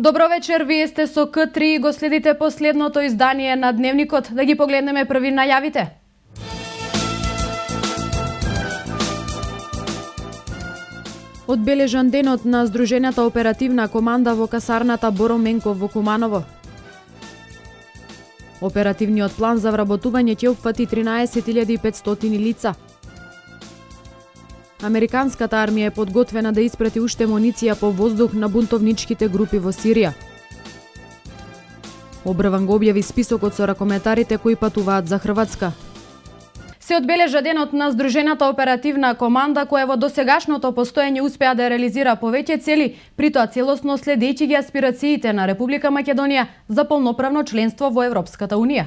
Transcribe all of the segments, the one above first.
Добро вечер, вие сте со К3 и го следите последното издание на Дневникот. Да ги погледнеме први најавите. Одбележан денот на Здружената оперативна команда во касарната Боро Менков во Куманово. Оперативниот план за вработување ќе опфати 13.500 лица. Американската армија е подготвена да испрати уште муниција по воздух на бунтовничките групи во Сирија. Обрван го објави списокот со ракометарите кои патуваат за Хрватска. Се одбележа денот на Здружената оперативна команда која во досегашното постоење успеа да реализира повеќе цели, притоа целосно следејќи ги аспирациите на Република Македонија за полноправно членство во Европската Унија.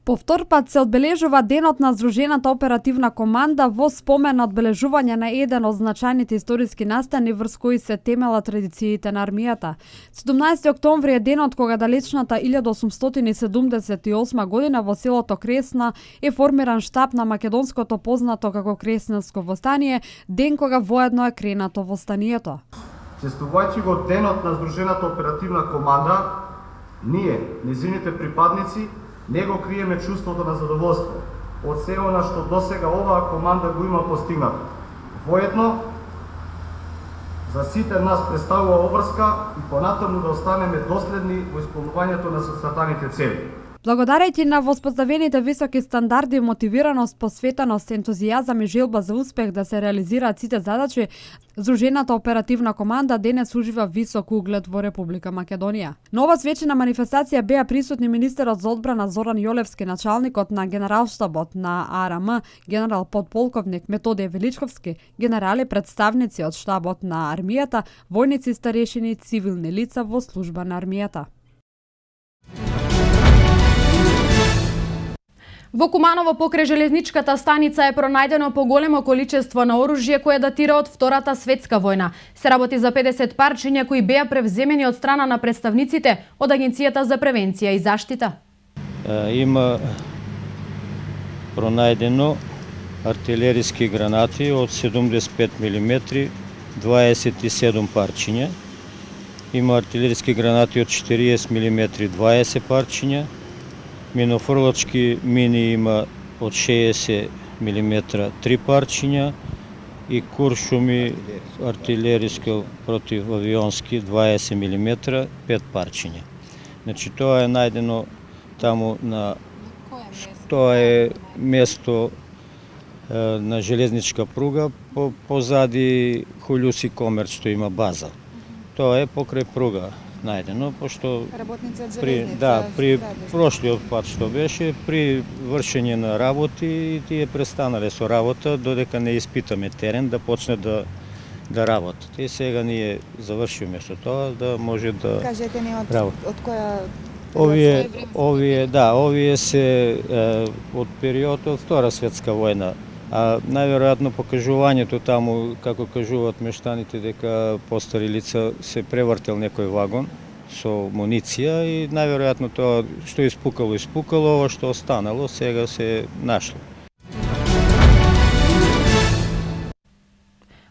По втор пат се одбележува денот на Здружената оперативна команда во спомен на одбележување на еден од значајните историски настани врз кои се темела традициите на армијата. 17 октомври е денот кога далечната 1878 година во селото Кресна е формиран штаб на македонското познато како Кресненско востание, ден кога воедно е кренато востанието. Честувајќи го денот на Здружената оперативна команда, ние, незините припадници, не го криеме чувството на задоволство од се она што досега оваа команда го има постигнато. Воедно, за сите нас представува обврска и понатаму да останеме доследни во исполнувањето на соцстатаните цели. Благодарејќи на воспоставените високи стандарди, мотивираност, посветеност, ентузијазам и желба за успех да се реализираат сите задачи, Здружената оперативна команда денес ужива висок углед во Република Македонија. На ова свечена манифестација беа присутни министерот за одбрана Зоран Јолевски, началникот на генералштабот на АРМ, генерал подполковник Методиј Величковски, генерали, представници од штабот на армијата, војници, старешини, цивилни лица во служба на армијата. Во Куманово покрај железничката станица е пронајдено поголемо количество на оружје кое датира од Втората светска војна. Се работи за 50 парчиња кои беа превземени од страна на представниците од Агенцијата за превенција и заштита. Има пронајдено артилериски гранати од 75 мм, 27 парчиња. Има артилериски гранати од 40 мм, 20 парчиња. Минофрлачки мини има од 60 мм 3 парчиња и куршуми артилериски противавионски 20 мм 5 парчиња. Значи тоа е најдено таму на тоа е место на железничка пруга позади Хулјуси Комерц што има база. Тоа е покрај пруга најдено, пошто при прошлиот пат што беше, при вршење на работи и тие престанале со работа додека не испитаме терен да почне да работат. И сега ние завршиме со тоа да може да кажете ни од која овие се од период од Втора светска војна. А најверојатно покажувањето таму, како кажуваат мештаните, дека постари лица се превртел некој вагон со муниција и најверојатно тоа што испукало, ова што останало сега се нашло.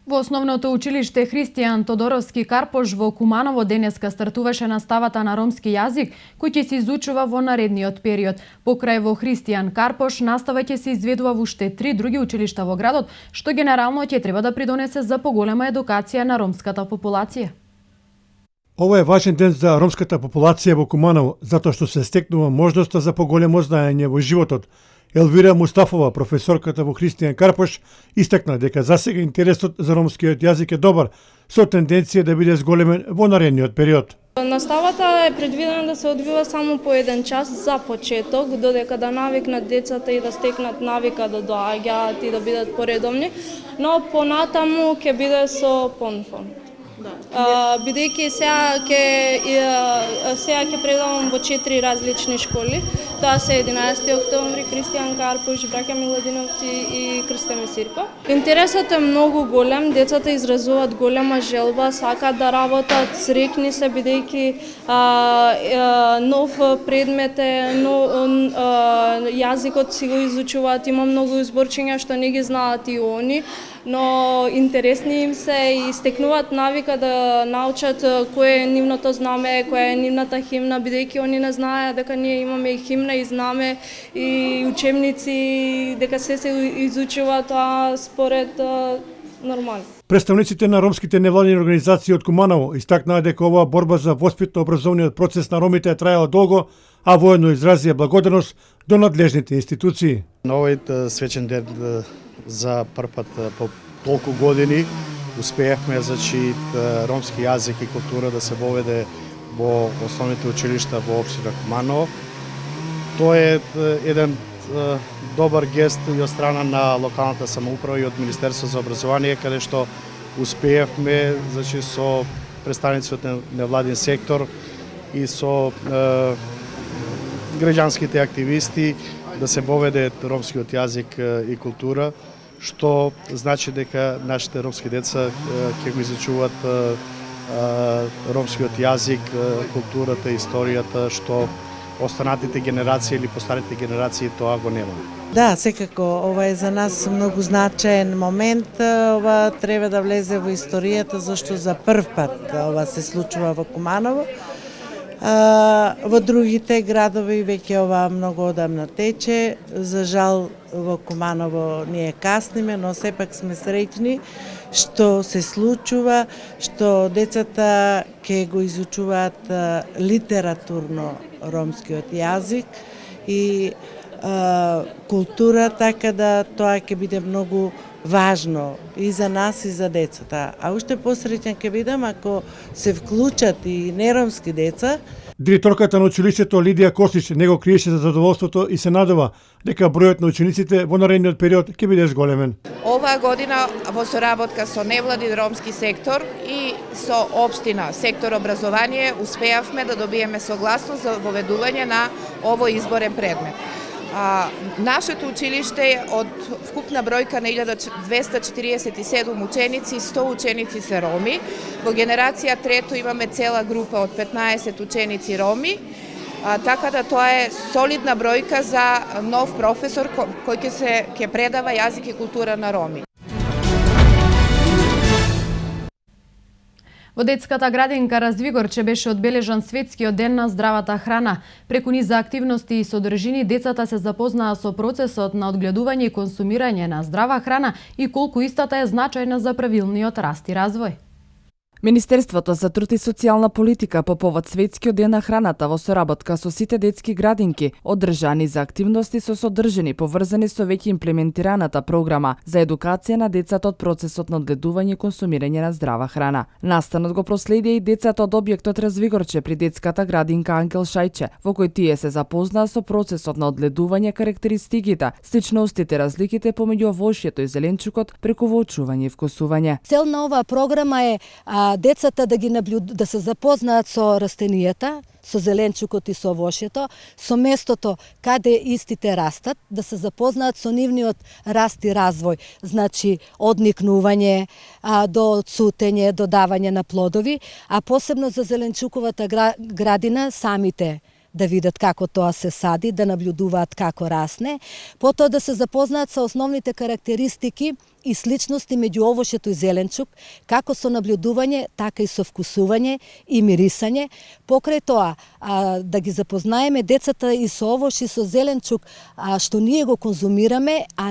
Во основното училиште Христијан Тодоровски Карпош во Куманово денеска стартуваше наставата на ромски јазик, кој ќе се изучува во наредниот период. Покрај во Христијан Карпош, настава ќе се изведува во уште 3 други училишта во градот, што генерално ќе треба да придонесе за поголема едукација на ромската популација. Ова е важен ден за ромската популација во Куманово, затоа што се стекнува можноста за поголемо знаење во животот. Елвира Мустафова, професорката во Христијан Карпош, истакна дека засега интересот за ромскиот јазик е добар, со тенденција да биде зголемен во наредниот период. Наставата е предвидена да се одвива само по 1 час за почеток, додека да навикнат децата и да стекнат навика да доаѓаат и да бидат поредовни, но понатаму ќе биде со понфон. Бидејќи сега ќе предавам во 4 различни школи. Тоа се 11 октомври, Христијан Карпош, Браќа Миладиновци и Крсте Месирко. Интересот е многу голем, децата изразуваат голема желба, сакаат да работат, среќни се бидејќи нов предмет е, јазикот си го изучуваат, има многу изборчиња што не ги знаат и они. но интересни им се и стекнуваат навика да научат кој е нивното знаме, која е нивната химна, бидејќи они не знаеат дека ние имаме и химна и знаме и учебници, дека се изучува тоа според нормално. Представниците на ромските невладини организации од Куманово истакнаа дека оваа борба за воспитно-образовниот процес на ромите е траела долго, а воедно изразија благодарност до надлежните институции. На овој свечен ден за прв пат по толку години успеавме ромски јазик и култура да се воведе во основните училишта во општина Куманово. Тоа е еден добар гест и од страна на локалната самоуправа и од Министерството за образование, каде што успеавме со представници од невладин сектор и со граѓанските активисти да се воведе ромскиот јазик и култура, што значи дека нашите ромски деца ќе го изучуваат ромскиот јазик, културата, историјата, што останатите генерации или постарите генерации тоа го нема. Да, секако, ова е за нас многу значаен момент. Ова треба да влезе во историјата, зашто за прв пат ова се случува во Куманово. Во другите градови веќе ова многу одамна тече. За жал во Куманово ние касниме, но сепак сме среќни што се случува, што децата ќе го изучуваат литературно ромскиот јазик и култура, така да тоа ќе биде многу важно и за нас и за децата. А уште посреќен ќе бидам ако се вклучат и неромски деца. Директорката на училиштето Лидија Косич не го криеше за задоволството и се надева дека бројот на учениците во наредниот период ќе биде зголемен. Оваа година во соработка со невладин ромски сектор и со општина сектор образование успеавме да добиеме согласност за воведување на овој изборен предмет. Нашето училиште од вкупна бројка на 1247 ученици, 100 ученици се роми. Во генерација трето имаме цела група од 15 ученици роми, така да тоа е солидна бројка за нов професор кој ќе предава јазик и култура на роми. Во детската градинка Развигорче беше одбележан светскиот ден на здравата храна. Преку низа активности и содржини децата се запознаа со процесот на одгледување и консумирање на здрава храна и колку истата е значајна за правилниот раст и развој. Министерството за труд и социјална политика по повод Светскиот ден на храната во соработка со сите детски градинки одржани за активности со содржини поврзани со веќе имплементираната програма за едукација на децата од процесот на одгледување и консумирање на здрава храна. Настанот го проследија и децата од објектот Развигорче при детската градинка Ангел Шајче, во кој тие се запознаа со процесот на одгледување, карактеристиките, сличностите, разликите помеѓу овошјето и зеленчукот преку воочување и вкусување. Цел на оваа програма е децата да се запознаат со растенијата, со зеленчукот и со овошјето, со местото каде истите растат, да се запознаат со нивниот раст и развој, значи од никнување до цутење, до давање на плодови, а посебно за зеленчуковата градина самите да видат како тоа се сади, да наблюдуваат како расне, потоа да се запознаат со основните карактеристики и сличности меѓу овошјето и зеленчук, како со наблюдување, така и со вкусување и мирисање. Покрај тоа, да ги запознаеме децата и со овош и со зеленчук, што ние го конзумираме, а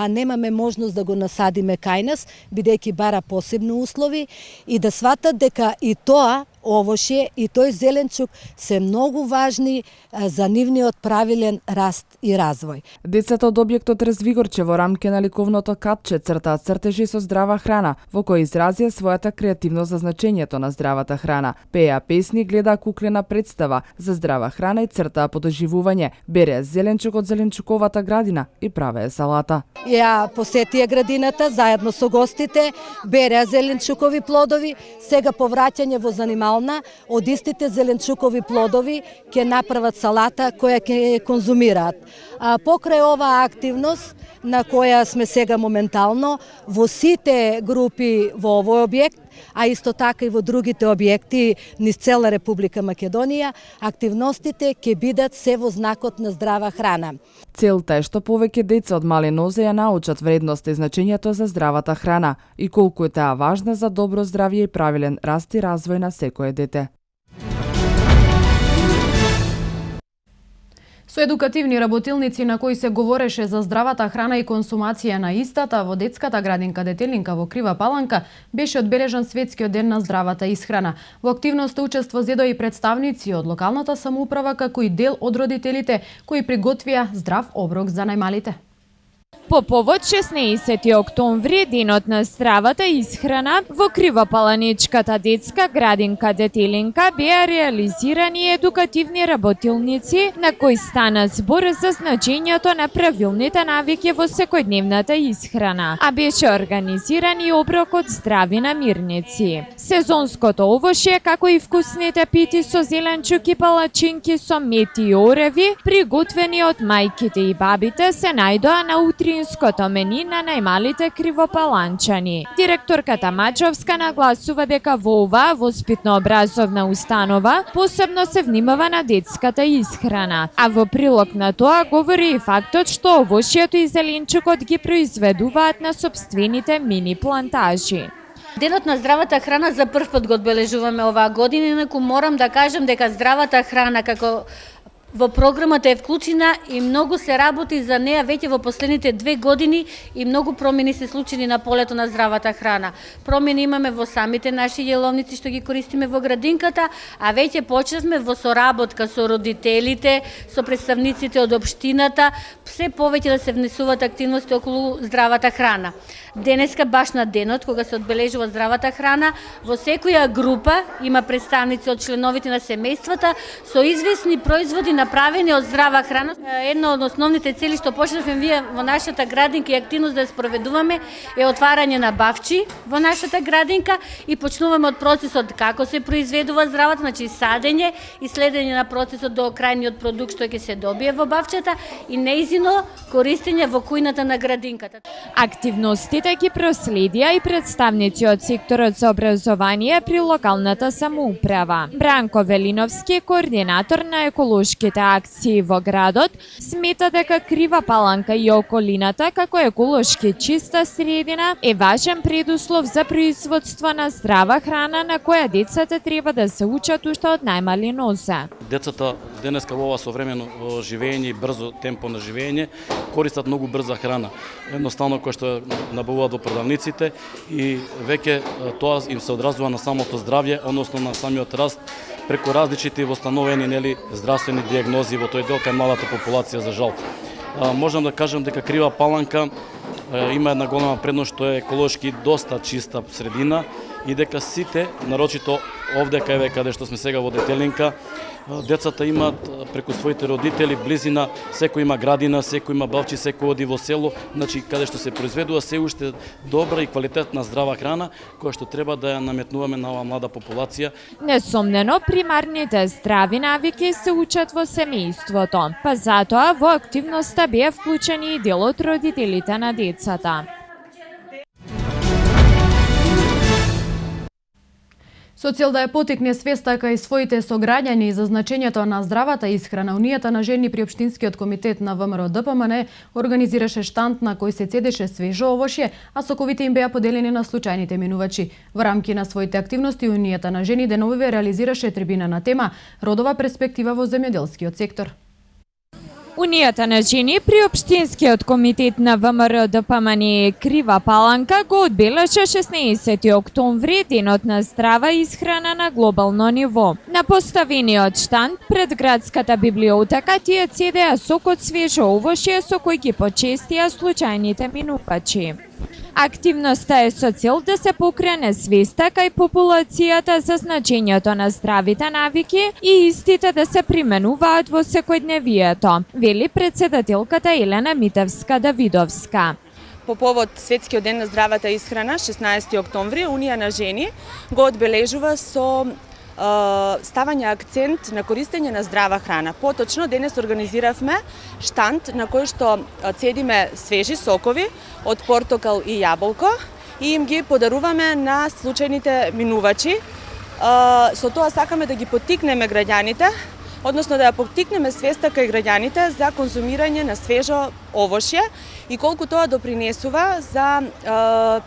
немаме можност да го насадиме кај нас, бидејќи бара посебни услови, и да сватат дека и тоа овошје и тој зеленчук се многу важни за нивниот правилен раст и развој. Децата од објектот Развигорче во рамке на ликовното катче цртаат цртежи со здрава храна, во кој изразија својата креативност за значењето на здравата храна. Пеа песни, гледаа куклена представа за здрава храна и цртаа подоживување. Береа зеленчук од зеленчуковата градина и правеа салата. Ја посетија градината заедно со гостите, береа зеленчукови плодови, сега по враќање во занимална, од истите зеленчукови плодови ќе направат салата која ќе конзумираат. Покрај оваа активност на која сме сега моментално, во сите групи во овој објект, а исто така и во другите објекти низ цела Република Македонија, активностите ќе бидат се во знакот на здрава храна. Целта е што повеќе деца од мали нозе ја научат вредноста и значењето за здравата храна и колку е таа важна за добро здравје и правилен раст и развој на секое дете. Со едукативни работилници на кои се говореше за здравата храна и консумација на истата во детската градинка Детелинка во Крива Паланка беше одбележан Светскиот ден на здравата исхрана. Во активноста учество зедо и представници од локалната самоуправа како и дел од родителите кои приготвија здрав оброк за најмалите. По повод 16 октомври, денот на здравата исхрана, во Кривопаланичката детска градинка Детелинка беа реализирани едукативни работилници на кои стана збор за значењето на правилните навики во секојдневната исхрана, а беше организиран и оброк од здрави намирници. Сезонското овошје, како и вкусните пити со зеленчук и палачинки со мети и ореви, приготвени од мајките и бабите, се најдоа на утринското мени на најмалите кривопаланчани. Директорката Маџовска нагласува дека во оваа воспитно-образовна установа посебно се внимава на детската исхрана, а во прилог на тоа говори и фактот што овошјето и зеленчукот ги произведуваат на сопствените мини плантажи. Денот на здравата храна за прв пат го одбележуваме оваа година, инаку морам да кажам дека здравата храна како во програмата е вклучена и многу се работи за неа веќе во последните 2 години и многу промени се случени на полето на здравата храна. Промени имаме во самите наши јеловници што ги користиме во градинката, а веќе почнавме во соработка со родителите, со представниците од општината, се повеќе да се внесуваат активности околу здравата храна. Денеска баш на денот кога се одбележува здравата храна, во секоја група има представници од членовите на семејствата со известни производи направени од здрава храна. Една од основните цели што почнавме вие во нашата градинка и активност да ја спроведуваме е отварање на бавчи во нашата градинка и почнуваме од процесот како се произведува здравата, значи садење и следење на процесот до крајниот продукт што ќе се добие во бавчата и неизино користење во кујната на градинката. Активностите ги проследија и представници од секторот за образование при локалната самоуправа. Бранко Велиновски, координатор на еколошките акции во градот, смета дека Крива Паланка и околината како еколошки чиста средина е важен предуслов за производство на здрава храна на која децата треба да се учат уште од најмали нозе. Децата денеска во ова современо живење и брзо темпо на живење користат многу брза храна. Едноставно кој што набавуваат во продавниците и веќе тоа им се одразува на самото здравје, односно на самиот раст преку различити востановени здравствени диагнози во тој дел кај малата популација за жал. Можам да кажам дека Крива Паланка има една голема предност што е еколошки доста чиста средина и дека сите, нарочито овде каде што сме сега во Детелинка, децата имаат преку своите родители близина, секој има градина, секој има бавчи, секој оди во село, значи каде што се произведува се уште добра и квалитетна здрава храна која што треба да ја наметнуваме на оваа млада популација. Несомнено, примарните здрави навики се учат во семејството, па затоа во активноста беа вклучени и дел од родителите на децата. Со цел да ја потикне свеста кај своите сограѓани за значењето на здравата исхрана, Унијата на жени при Општинскиот комитет на ВМРО ДПМН организираше штанд на кој се цедеше свежо овошје, а соковите им беа поделени на случајните минувачи. Во рамки на своите активности, Унијата на жени деновиве реализираше трибина на тема Родова перспектива во земјоделскиот сектор. Унијата на жени при Општинскиот комитет на ВМРО ДПМН Крива Паланка го одбележа 16 октомври денот на здрава исхрана на глобално ниво. На поставениот штанд пред градската библиотека тие цедеа сок од свежо овошје со кој ги почестија случајните минувачи. Активноста е со цел да се покрене свеста кај популацијата за значењето на здравите навики и истите да се применуваат во секојдневието, вели председателката Елена Митевска-Давидовска. По повод Светскиот ден на здравата исхрана, 16 октомври, Унија на жени го одбележува со ставање акцент на користење на здрава храна. Поточно, денес организиравме штанд на кој што цедиме свежи сокови од портокал и јаболко и им ги подаруваме на случајните минувачи. Со тоа сакаме да ги поттикнеме граѓаните, односно да ја поттикнеме свеста кај граѓаните за конзумирање на свежо овошје и колку тоа допринесува за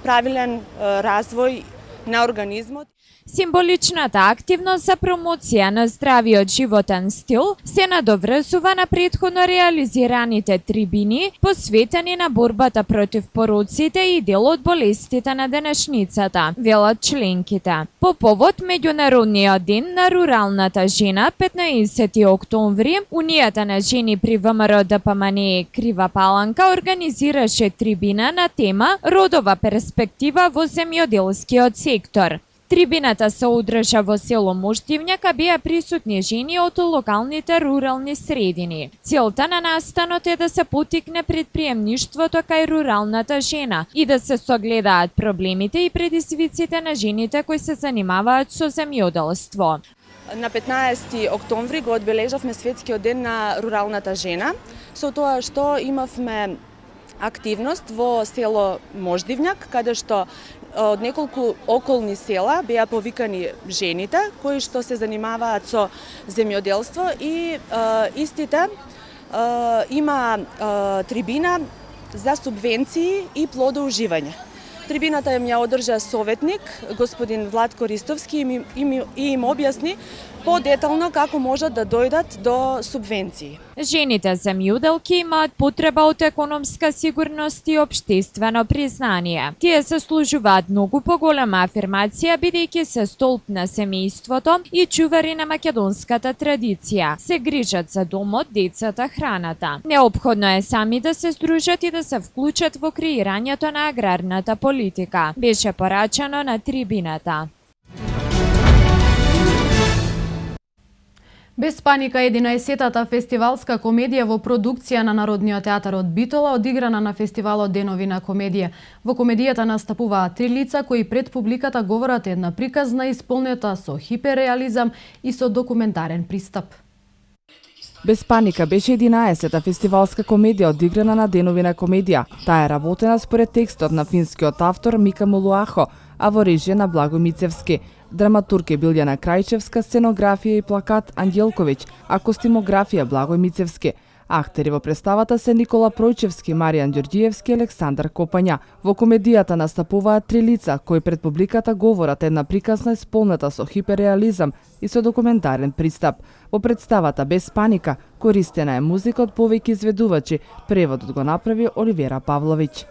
правилен развој на организмот. Символичната активност за промоција на здравиот животен стил се надоврзува на претходно реализираните трибини посветени на борбата против пороците и дел од болестите на денешницата, велат членките. По повод Меѓународниот ден на руралната жена, 15 октомври, Унијата на жени при ВМРО ДПМНЕ Крива Паланка организираше трибина на тема Родова перспектива во земјоделскиот сектор. Трибината се одржа во село Моштивњак, беа присутни жени од локалните рурални средини. Целта на настанот е да се поттикне предприемништвото кај руралната жена и да се согледаат проблемите и предизвиците на жените кои се занимаваат со земјоделство. На 15 октомври го одбележавме Светскиот ден на руралната жена, со тоа што имавме активност во село Мождивњак, каде што од неколку околни села беа повикани жените кои што се занимаваат со земјоделство и истите има трибина за субвенции и плодоуживање. Трибината ја одржа советник, господин Владко Ристовски, и им објасни подетално како можат да дојдат до субвенции. Жените земјоделки имаат потреба од економска сигурност и општествено признание. Тие се служуваат многу поголема афирмација, бидејќи се столб на семејството и чувари на македонската традиција. Се грижат за домот, децата, храната. Неопходно е сами да се сдружат и да се вклучат во креирањето на аграрната политика, беше порачано на трибината. Без паника 11-та фестивалска комедија во продукција на Народниот театар од Битола, одиграна на фестивалот Денови на комедија. Во комедијата настапуваат три лица кои пред публиката говорат една приказна исполнета со хиперреализам и со документарен пристап. Без паника беше 11-та фестивалска комедија одиграна на Денови на комедија. Таа е работена според текстот на финскиот автор Мика Молуахо, а во режија на Благој Мицевски. Драматург е Билјана Крајчевска, сценографија и плакат Ангелковиќ, а костимографија Благој Мицевски. Актери во представата се Никола Пројчевски, Маријан Ѓорѓиевски и Александар Копања. Во комедијата настапуваат три лица кои пред публиката говорат една приказна исполнета со хиперреализам и со документарен пристап. Во представата Без паника користена е музика од повеќе изведувачи. Преводот го направи Оливера Павловиќ.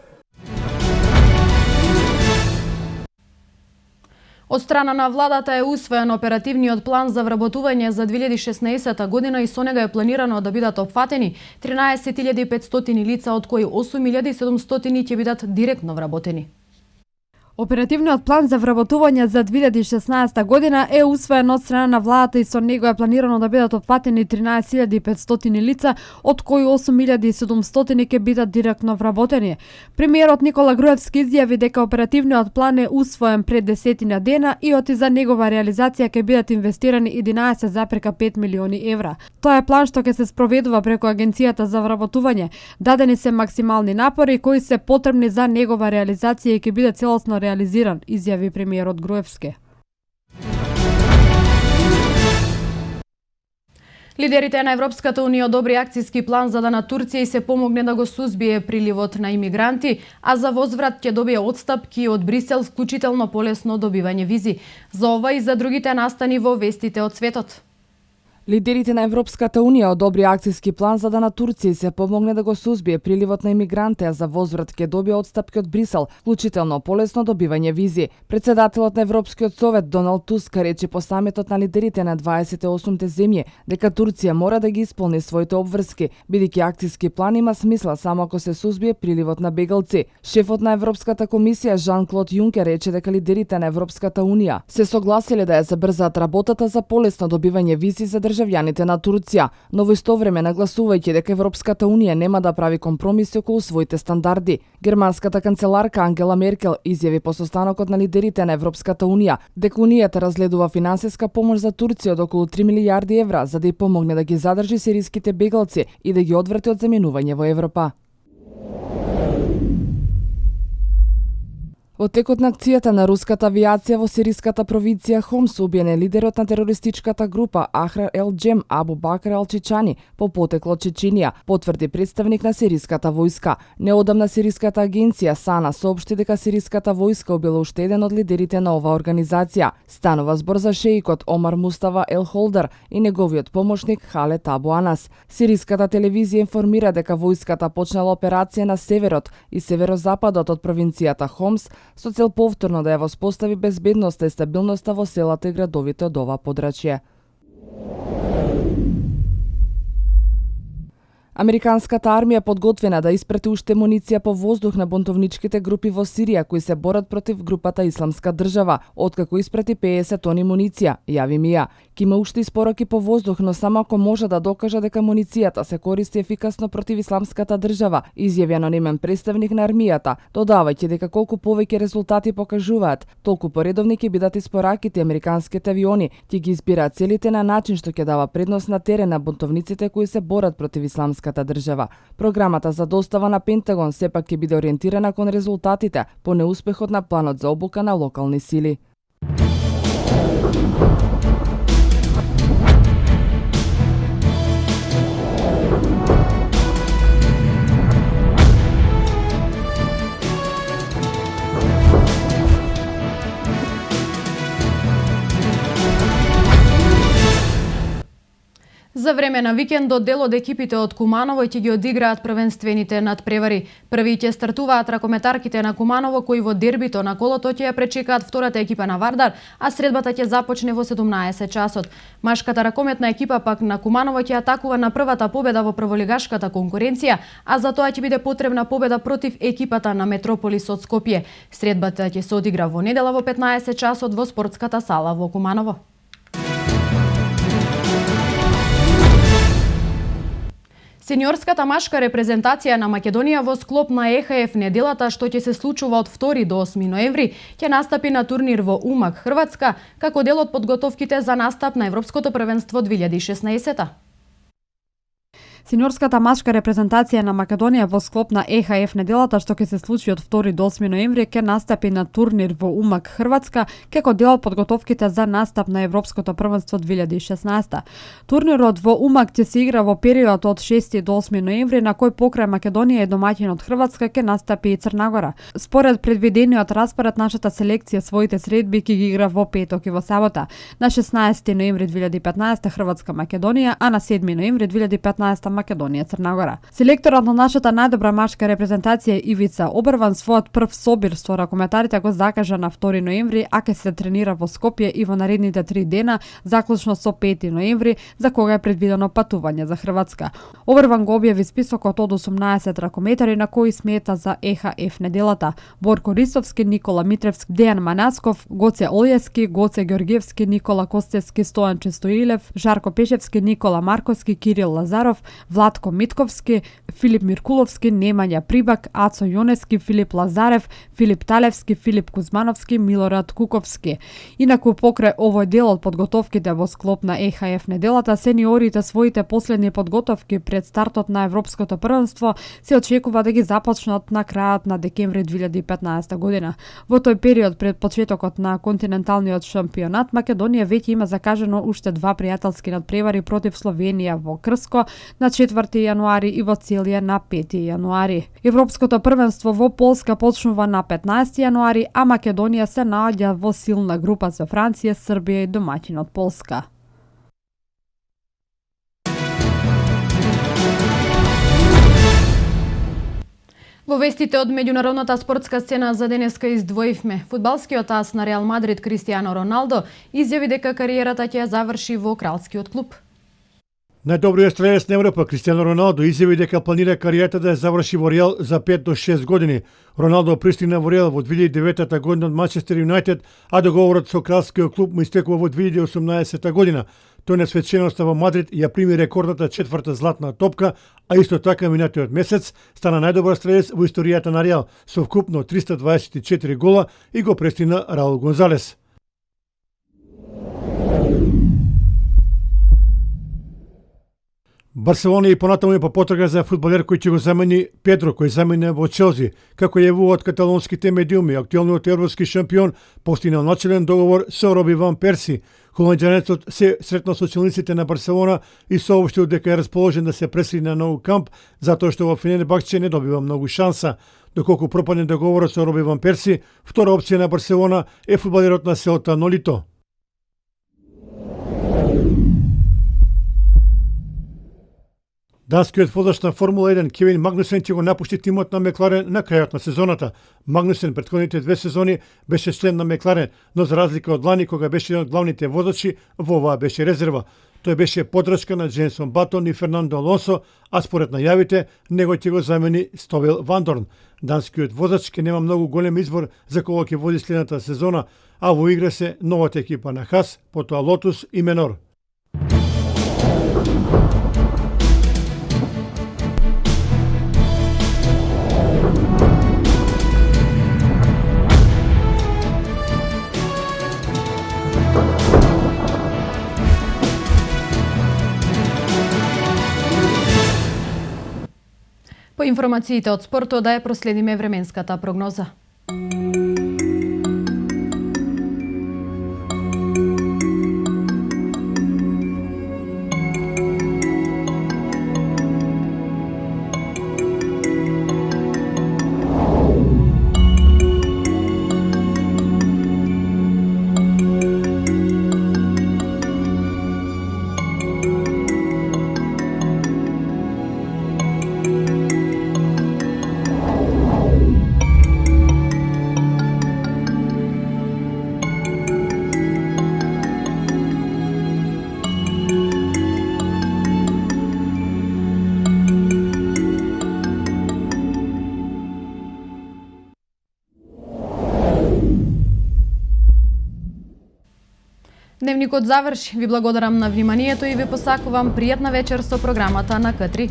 Од страна на владата е усвоен оперативниот план за вработување за 2016 година и со него е планирано да бидат опфатени 13.500 лица, од кои 8.700 ќе бидат директно вработени. Оперативниот план за вработување за 2016 година е усвоен од страна на владата и со него е планирано да бидат опфатени 13.500 лица, од кои 8.700 ќе бидат директно вработени. Премиерот Никола Груевски изјави дека оперативниот план е усвоен пред 10 дена и оти за негова реализација ќе бидат инвестирани 11,5 милиони евра. Тоа е план што ќе се спроведува преку Агенцијата за вработување. Дадени се максимални напори кои се потребни за негова реализација и ќе биде целосно реализиран, изјави премиерот Груевски. Лидерите на Европската унија одобри акцијски план за да на Турција и се помогне да го сузбие приливот на имигранти, а за возврат ќе добие отстапки од Брисел, вклучително полесно добивање визи. За ова и за другите настани во вестите од светот. Лидерите на Европската унија одобри акцијски план за да на Турција и се помогне да го сузбие приливот на имигранти, а за возврат ќе добие отстапки од Брисел, вклучително полесно добивање визи. Председателот на Европскиот совет Доналд Туск рече по самитот на лидерите на 28 земји дека Турција мора да ги исполни своите обврски, бидејќи акцијски план има смисла само ако се сузбие приливот на бегалци. Шефот на Европската комисија Жан-Клод Јункер рече дека лидерите на Европската унија се согласиле да ја забрзаат работата за полесно добивање визи за државјаните на Турција, но во исто време нагласувајќи дека Европската унија нема да прави компромиси околу своите стандарди. Германската канцеларка Ангела Меркел изјави по состанокот на лидерите на Европската унија дека унијата разгледува финансиска помош за Турција од околу 3 милијарди евра за да ја помогне да ги задржи сириските бегалци и да ги одврати од заминување во Европа. Во текот на акцијата на руската авиација во сириската провинција Хомс убиен е лидерот на терористичката група Ахрар ел-Джем Абу Бакр ал-Чичани по потекло од Чеченија, потврди представник на сириската војска. Неодамна сириската агенција САНА соопшти дека сириската војска убила уште еден од лидерите на оваа организација. Станува збор за шеикот Омар Мустава ел-Холдар и неговиот помошник Халет Абу Анас. Сириската телевизија информира дека војската почнала операција на северот и северозападот од провинцијата Хомс со цел повторно да ја воспостави безбедноста и стабилноста во селата и градовите од ова подрачје. Американската армија подготвена да испрати уште муниција по воздух на бунтовничките групи во Сирија кои се борат против групата Исламска држава, откако испрати 50 тони муниција, јави МИА. Ки има уште испороки по воздух, но само ако може да докажа дека муницијата се користи ефикасно против Исламската држава, изјави анонимен представник на армијата, додавајќи дека колку повеќе резултати покажуваат, толку поредовни ќе бидат испораките американските авиони, ќе ги избираат целите на начин што ќе дава предност на терен на бунтовниците кои се борат против Исламската држава. Програмата за достава на Пентагон сепак ќе биде ориентирана кон резултатите по неуспехот на планот за обука на локални сили. За време на викендот дел од екипите од Куманово ќе ги одиграат првенствените надпревари. Први ќе стартуваат ракометарките на Куманово кои во дербито на колото ќе ја пречекаат втората екипа на Вардар, а средбата ќе започне во 17 часот. Машката ракометна екипа пак на Куманово ќе атакува на првата победа во прволигашката конкуренција, а за тоа ќе биде потребна победа против екипата на Метрополис од Скопје. Средбата ќе се одигра во недела во 15 часот во спортската сала во Куманово. Сениорската машка репрезентација на Македонија во склоп на ЕХФ неделата што ќе се случува од 2 до 8 ноември ќе настапи на турнир во Умак, Хрватска, како дел од подготовките за настап на Европското првенство 2016. Сениорската машка репрезентација на Македонија во склоп на ЕХФ неделата што ќе се случи од 2 до 8 ноември ќе настапи на турнир во Умак, Хрватска, како дел од подготовките за настап на Европското првенство 2016. Турнирот во Умак ќе се игра во период од 6 до 8 ноември, на кој покрај Македонија и домаќин од Хрватска ќе настапи и Црна Гора. Според предвидениот распоред, нашата селекција своите средби ќе ги игра во петок и во сабота. На 16 ноември 2015 Хрватска Македонија, а на 7 ноември 2015 Македонија Црна Гора. Селекторот на нашата најдобра машка репрезентација Ивица Обрван својот прв собир со ракометарите го закажа на 2 ноември, а ќе се тренира во Скопје и во наредните 3 дена, заклучно со 5 ноември, за кога е предвидено патување за Хрватска. Обрван го објави списокот од 18 ракометари на кои смета за ЕХФ неделата: Борко Рисовски, Никола Митревски, Дејан Манасков, Гоце Олјески, Гоце Ѓоргиевски, Никола Костевски, Стојан Честоилев, Жарко Пешевски, Никола Марковски, Кирил Лазаров, Владко Митковски, Филип Миркуловски, Немања Прибак, Ацо Јонески, Филип Лазарев, Филип Талевски, Филип Кузмановски, Милорад Куковски. Инаку покрај овој дел од подготовките во склоп на ЕХФ неделата, сениорите своите последни подготовки пред стартот на Европското првенство се очекува да ги започнат на крајот на декември 2015 година. Во тој период пред почетокот на континенталниот шампионат, Македонија веќе има закажано уште 2 пријателски надпревари против Словенија во Крско на 4 јануари и во Целје на 5 јануари. Европското првенство во Полска почнува на 15 јануари, а Македонија се наоѓа во силна група со Франција, Србија и домаќинот Полска. Во вестите од меѓународната спортска сцена за денеска издвоивме. Фудбалскиот ас на Реал Мадрид Кристијано Роналдо изјави дека кариерата ќе ја заврши во кралскиот клуб. Најдобриот стрелец на Европа, Кристијано Роналдо, изјави дека планира кариерата да ја заврши во Реал за 5 до 6 години. Роналдо пристигна во Реал во 2009 година од Манчестер Юнајтед, а договорот со кралскиот клуб му истекува во 2018 година. Тој на свеченоста во Мадрид ја прими рекордната 4-та златна топка, а исто така минатиот месец стана најдобар стрелец во историјата на Реал со вкупно 324 гола и го престигна Раул Гонзалес. Барселона и понатаму по потрага за фудбалер кој ќе го замени Педро, кој замине во Челси. Како јавуваат каталонските медиуми, актуелниот европски шампион постигнал начелен договор со Роби Ван Перси. Холанѓанецот се сретнал со силниците на Барселона и соопштил дека е расположен да се пресели на Nou Camp, затоа што во Фенербахче не добива многу шанса. Доколку пропадне договорот со Роби Ван Перси, втора опција на Барселона е фудбалерот на Селта Нолито. Данскиот водач на Формула 1 Кевин Магнусен ќе го напушти тимот на Мекларен на крајот на сезоната. Магнусен претходните 2 сезони беше член на Мекларен, но за разлика од лани кога беше еден од главните водачи, во оваа беше резерва. Тој беше подрачка на Дженсон Батон и Фернандо Алонсо, а според најавите, него ќе го замени Стовел Вандорн. Данскиот водач ќе нема многу голем избор за кого ќе води следната сезона, а во игра се новата екипа на Хас, потоа Лотус и Менор. По информациите од спортот да ја проследиме временската прогноза. Дневникот заврши. Ви благодарам на вниманието и ви посакувам пријатна вечер со програмата на К3.